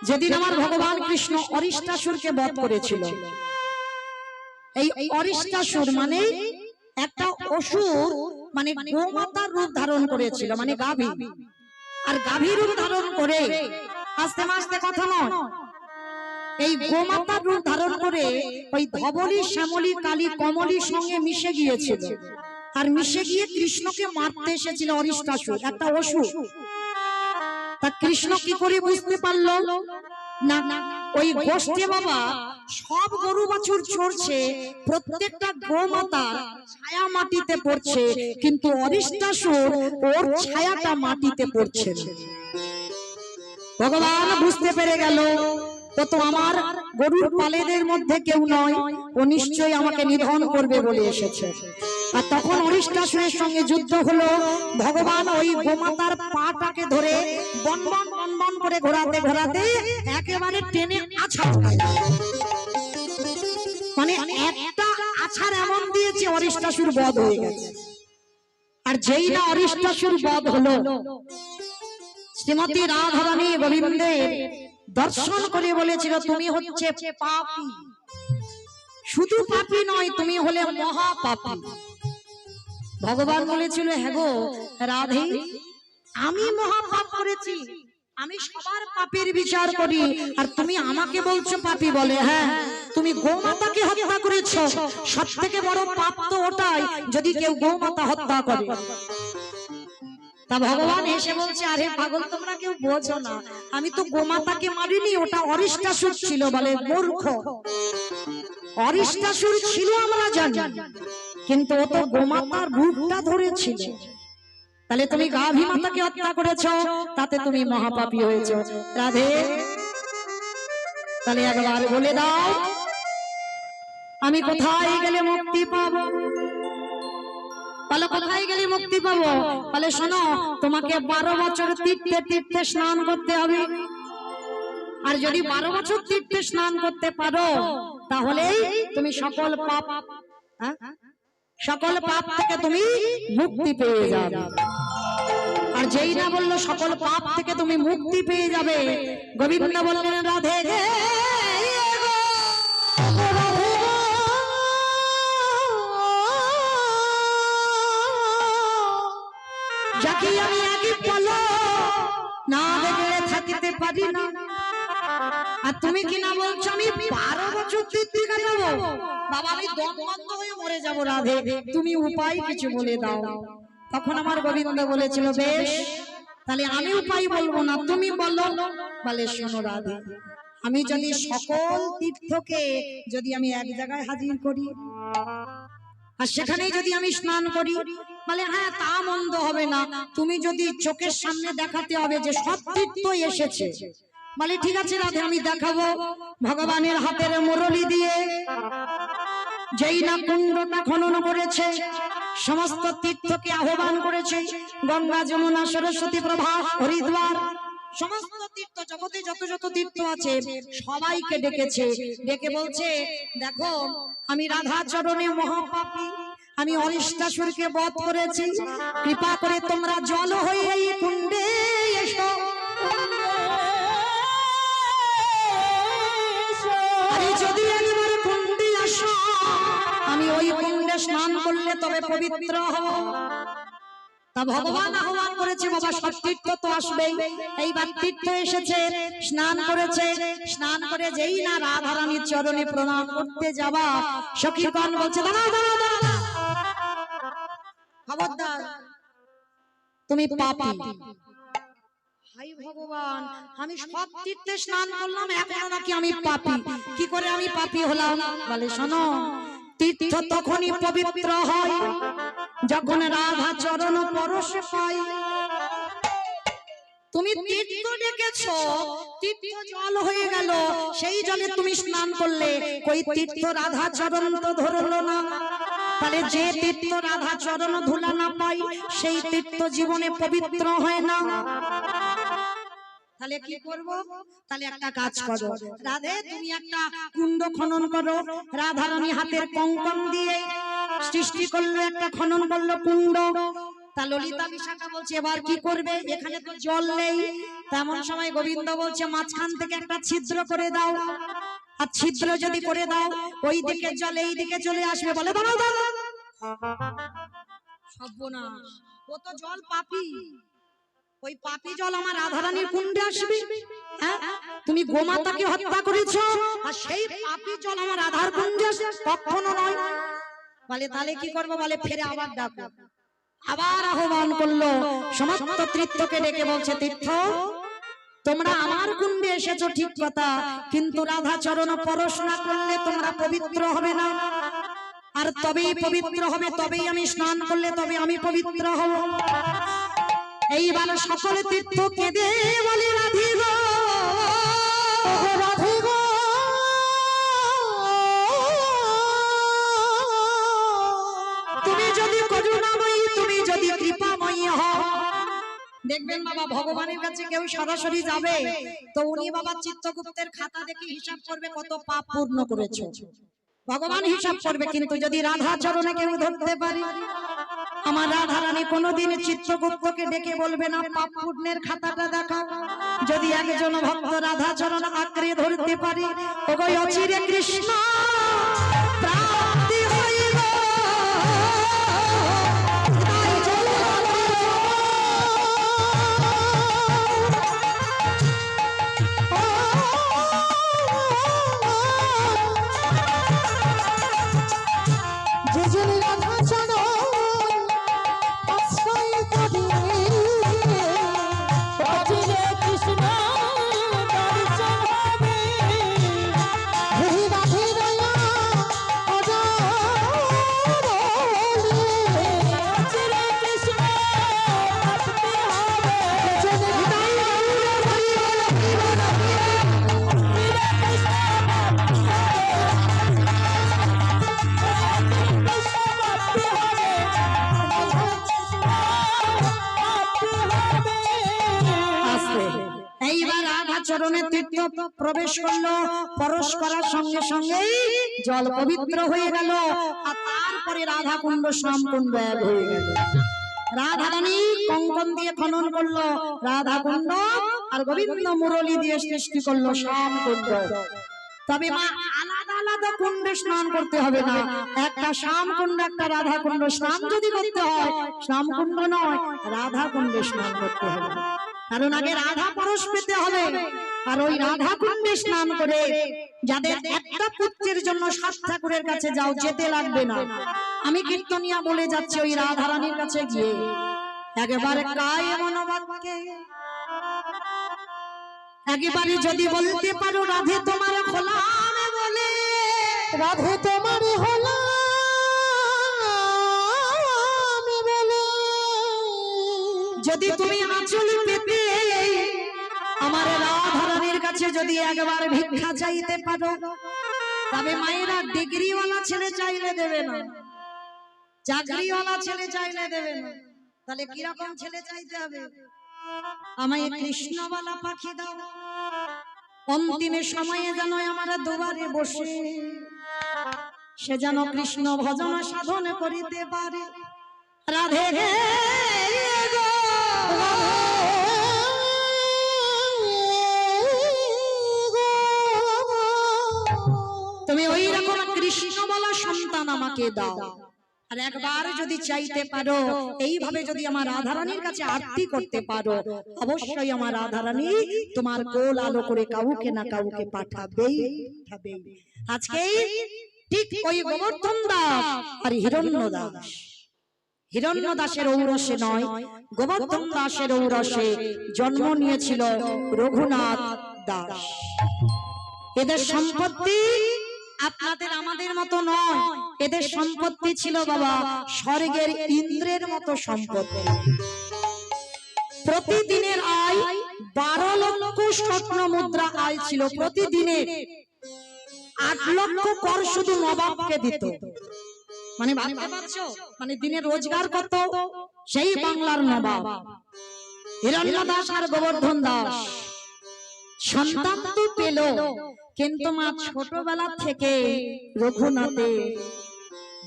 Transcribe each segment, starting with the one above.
যেদিন আমার ভগবান কৃষ্ণ অরিষ্টাসুরকে বধ করেছিল, এই অরিষ্টাসুর মানে একটা অসুর, মানে গোমাতার রূপ ধারণ করেছিল, মানে গাভী। আর গাভী রূপ ধারণ করে আস্তে আস্তে কথা নয়, এই গোমাতার রূপ ধারণ করে ওই ধবলী শ্যামলী কালী কমলীর সঙ্গে মিশে গিয়েছিল। আর মিশে গিয়ে কৃষ্ণকে মারতে এসেছিল অরিষ্টাসুর, একটা অসুর। তা কৃষ্ণ কি করে বুঝতে পারলো না ওই গোষ্ঠী বাবা সব গরু বাছুর চড়ছে, প্রত্যেকটা গোমাতার ছায়া মাটিতে পড়ছে, কিন্তু অরিষ্টাসুর ওর ছায়াটা মাটিতে পড়ছে না। ভগবান বুঝতে পেরে গেল তো আমার গরুর পালেদের মধ্যে কেউ নয়, ও নিশ্চয়ই আমাকে নিধন করবে বলে এসেছে। আর তখন অরিষ্টাসুরের সঙ্গে যুদ্ধ হলো। ভগবান ওই গোমাতার পাটাকে ধরে বনবন বনবন করে ঘোরাতে ঘোরাতে একেবারে টেনে আছাড়, মানে একটা আছাড় এমন দিয়েছে অরিষ্টাসুর বধ হয়ে গেছে। আর যেই না অরিষ্টাসুর বধ হলো, শ্রীমতী রাধারানী গোবিন্দের দর্শন করে বলেছিল, তুমি হচ্ছে পাপী, শুধু পাপী নয়, তুমি হলে মহাপাপী। ভগবান বলেছিল, হ্যাঁ গো রাধে, আমি মহাপাপ করেছি, আমি সবার পাপের বিচার করি, আর তুমি আমাকে বলছো পাপী বলে? হ্যাঁ, তুমি গোমাতাকে হত্যা করেছো, সব থেকে বড় পাপ তো ওটাই যদি কেউ গোমাতা হত্যা করে। তা ভগবান এসে বলছে, আরে পাগল, তোমরা কেউ বোঝো না, আমি তো গোমাতাকে মারিনি, ওটা অরিষ্টাসুর ছিল। বলে মূর্খ, অরিষ্টাসুর ছিল আমরা জানি, কিন্তু ও তো গোমাতার রূপটা ধরেছিল। তাহলে তুমি গাভী মাতাকে হত্যা করেছো, তাতে তুমি মহাপাপী হয়েছো। রাধে, তাহলে একবার বলে দাও, আমি কোথায় গেলে মুক্তি পাবো? বলো কোথায় গেলে মুক্তি পাবো? বলে শোনো, তোমাকে 12 বছর তীর্থে তীর্থে স্নান করতে হবে। আর যদি 12 বছর তীর্থে স্নান করতে পারো, তাহলেই তুমি সকল পাপ থেকে তুমি মুক্তি পেয়ে যাবে। আর যেই না বললো সকল পাপ থেকে তুমি মুক্তি পেয়ে যাবে, গোবিন্দ বললেন, রাধে গে যাকে আমি আগে বলো না দেখলে থাকিতে পারি না। আর তুমি কি না বলছো আমি 12 বছর তীর্থে কাটাবো? বাবা, আমি দম বন্ধ হয়ে মরে যাবো। রাধে, তুমি উপায় কিছু বলে দাও। তখন আমার গোবিন্দ বলেছিল, বেশ, তাহলে আমি উপায় বলবো না, তুমি বলো। বলে শোনো রাধে, আমি যদি সকল তীর্থকে যদি আমি এক জায়গায় হাজির করি, আর সেখানেই যদি আমি স্নান করি, বলে হ্যাঁ, তা মন্দ হবে না। তুমি যদি চোখের সামনে দেখাতে হবে যে সব তীর্থ এসেছে, বলে ঠিক আছে রাধে, আমি দেখাবো। ভগবানের হাতের মুরলি দিয়ে যেই না কুণ্ডটা খনন করেছে, সমস্ত তীর্থকে আহ্বান করেছে, গঙ্গা যমুনা সরস্বতী প্রভা হরিদ্বার সমস্ত তীর্থ, জগতে যত যত তীর্থ আছে সবাইকে ডেকেছে। ডেকে বলছে, দেখো আমি রাধা চরণে মহাপাপী, আমি অরিষ্টাসুরকে বধ করেছি, কৃপা করে তোমরা জল হয়ে এই কুণ্ডে এসো। আরে যদি একবার কুণ্ডে আসো, আমি ওই কুণ্ডে স্নান করলে তবে পবিত্র হব। তা ভগবান আহ্বান করেছে, বাবা সব তীর্থ তো আসবেই। এইবার তীর্থ এসেছে, স্নান করেছে, স্নান করে যেই না রাধারানীর চরণে প্রণাম করতে যাবা, সখীগণ বলছে, দাঁড়াও দাঁড়াও দাঁড়াও, খবরদার, তুমি পাপী। হাই ভগবান, আমি সব তীর্থে স্নান করলাম, এখন নাকি আমি পাপী? কি করে আমি পাপী হলাম? বলে শোনো, তীর্থ তখনই পবিত্র হয় যখন রাধা চরণ পরশ পায়। তুমি তীর্থ ডেকেছো, তীর্থ জল হয়ে গেল, সেই জলে তুমি স্নান করলে, কই তীর্থ রাধা চরণ তো ধরলো না। তাহলে যে তীর্থ রাধা চরণ ধুলা না পাই, সেই তীর্থ জীবনে পবিত্র হয় না। তাহলে কি করব? তাহলে একটা কাজ করো রাধে, তুমি একটা কুণ্ড খনন করো। রাধারানী হাতের কঙ্কন দিয়ে সৃষ্টি করলো, একটা খনন করলো কুণ্ড। তা ললিতা বিশাখা বলছে এবার কি করবে, এখানে তো জল নেই। তেমন সময় গোবিন্দ বলছে মাঝখান থেকে একটা ছিদ্র করে দাও, আর ছিদ্র যদি করে দাও ওই দিকে জল এই দিকে চলে আসবে। বলে দাঁড়াও দাঁড়াও, সর্বনাশ, ও তো জল পাপী, ওই পাপী জল আমার রাধারানীর কুণ্ডে আসবে। হ্যাঁ, তুমি গোমাতাকে হত্যা করেছো আর সেই পাপী জল আমার রাধার কুণ্ডে আসবে, কখনো নয়। বলে তাহলে কি করবো, বলে ফিরে আবার ডাকো। আবার আহ্বান করলো, সমস্ত তীর্থকে ডেকে বলছে তীর্থ তোমরা আমার কুণ্ডে এসেছো ঠিক কথা, কিন্তু রাধা চরণ পরশ না করলে তোমরা পবিত্র হবে না, আর তবেই পবিত্র হবে, তবেই আমি স্নান করলে তবে আমি পবিত্র হব। এইবার সকলে তীর্থ কেঁদে বলে রাধি গো, রাধি গো, তুমি যদি করুণাময়ী, তুমি যদি কৃপাময়ী হও। দেখবেন বাবা ভগবানের কাছে কেউ সরাসরি যাবে তো উনি বাবা চিত্তগুপ্তের খাতা দেখে হিসাব করবে কত পাপ পূর্ণ করেছে, ভগবান হিসাব করবে। কিন্তু যদি রাধা চরণে কেউ ধরতে পারে, আমার রাধা রানী কোনোদিন চিত্রগুপ্তকে ডেকে বলবে না পাপ পূর্ণের খাতাটা দেখাও। যদি একজন ভক্ত রাধা চরণ আঁকড়ে ধরতে পারে, ওগো অচিরে কৃষ্ণ প্রাপ্তি হইল। চরণে তীর্থ প্রবেশ করলো, পরশ করার সঙ্গে সঙ্গে জল পবিত্র হয়ে গেল। আর তারপরে রাধা কুণ্ড শ্যাম কুণ্ড এক হয়ে গেল। রাধা রানী কঙ্কন দিয়ে খনন করলো রাধা কুণ্ড, আর গোবিন্দ মুরলী দিয়ে সৃষ্টি করলো শ্যাম কুণ্ড। তবে মা আলাদা আলাদা কুণ্ডে স্নান করতে হবে না, একটা শ্যাম কুণ্ড একটা রাধা কুণ্ড। স্নান যদি করতে হয় শ্যাম কুণ্ড নয়, রাধা কুণ্ডে স্নান করতে হবে, কারণ আগে রাধা পরশ পেতে হবে। আর ওই রাধা কুণ্ডে স্নান করে যাদের একটা পুত্রের জন্য 7 ঠাকুরের কাছে যাও, যেতে লাগবে না। আমি কীর্তনিয়া বলে যাচ্ছি, ওই রাধা রানীর কাছে গিয়ে একেবারে কায়ে মনোবাক্যে একেবারে যদি বলতে পারো রাধে তোমার হলাম বলে, রাধে তোমার হলাম বলে, যদি তুমি আঁচল পেতে আমার রাধা রানীর কাছে যদি একবার ভিক্ষা চাইতে পারো, তবে মায়েরা ডিগ্রিওয়ালা ছেলে চাইলে দেবে না, চাকরিওয়ালা ছেলে চাইলে দেবে না, তাহলে কিরকম ছেলে চাইতে হবে, আমায় কৃষ্ণবালা পাখি দাও, অন্তিমের সময়ে যেন আমার দুবারে বসে সে যেন কৃষ্ণ ভজন সাধন করিতে পারে। রাধে হে গো, তুমি ওই রকম কৃষ্ণবালা সন্তান আমাকে দাও। আর একবার যদি চাইতে পারো, এইভাবে যদি আমার রাধারানীর কাছে আরতি করতে পারো, অবশ্যই আমার রাধারানী তোমার কোল আলো করে কাউকে না কাউকে পাঠাবেই। আজকে ঠিক ওই গোবর্ধন দাস আর হিরণ্য দাস, হিরণ্য দাসের ঔরসে নয়, গোবর্ধন দাসের ঔরসে জন্ম নিয়েছিল রঘুনাথ দাস। এদের সম্পত্তি আপনাদের আমাদের মতো নয়, এদের সম্পত্তি ছিল বাবা স্বর্গের ইন্দ্রের মতো সম্পত্তি। প্রতিদিনের আয় 12 লক্ষ স্বর্ণ মুদ্রা আয় ছিল প্রতিদিনের। 8 লক্ষ কর শুধু নবাবকে দিত। মানে ভাবতে পারছো, মানে দিনের রোজগার কত, সেই বাংলার নবাব। হিরণ্য দাস আর গোবর্ধন দাস সন্তান তো পেল, কিন্তু মা ছোটবেলা থেকে রঘুনাথে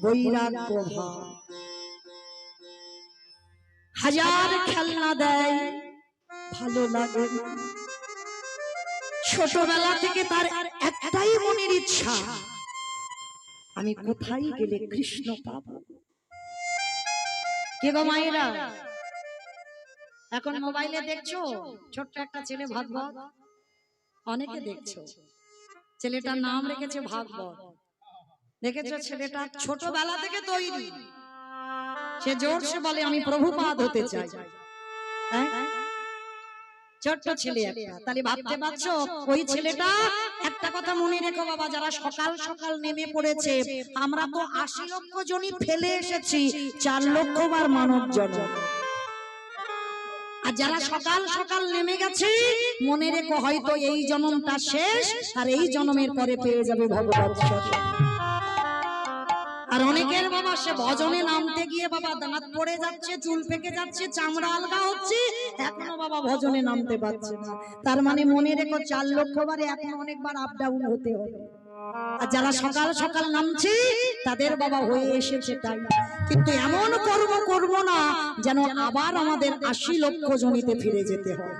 বৈরাগ্য ভাব। হাজার খেলনা দেয় ভালো লাগে না। ছোটবেলা থেকে তার একটাই মনের ইচ্ছা, আমি কোথায় গেলে কৃষ্ণ পাবো। কে গো মায়েরা, এখন মোবাইলে দেখছো ছোট্ট একটা ছেলে ভাগবত, অনেকে দেখছো, ছেলেটার নাম রেখেছে ভাগবত। দেখেছো ছেলেটা ছোটবেলা থেকে তৈরি, সে জোরসে বলে আমি প্রভুপাদ হতে চাই। ছোট্ট ছেলে একটা, তাহলে ভাবতে পারছো ওই ছেলেটা। একটা কথা মনে রেখো বাবা, যারা সকাল সকাল নেমে পড়েছে, আমরা তো ৮০ লক্ষ জনই ফেলে এসেছি, ৪ লক্ষ বার মানব জন্ম। আর যারা সকাল সকাল নেমে গেছে, মনে রেখো হয়তো এই জন্মটা শেষ, আর এই জন্মের পরে পেয়ে যাবে ভগবৎ স্বরূপ। আর অনেকের বাবা সে ভজনে নামতে গিয়ে বাবা দাঁত পড়ে যাচ্ছে, চুল পেকে যাচ্ছে, চামড়া আলগা হচ্ছে, এখনো বাবা ভজনে নামতে পারছে না। তার মানে মনে রেখো ৪ লক্ষ বারে এখন অনেকবার আপ ডাউন হতে হবে। আর যারা সকাল সকাল নামছে তাদের বাবা হয়ে এসেছে তাই, কিন্তু এমন কর্ম করব না যেন আবার আমাদের ৮০ লক্ষ জনিতে ফিরে যেতে হয়।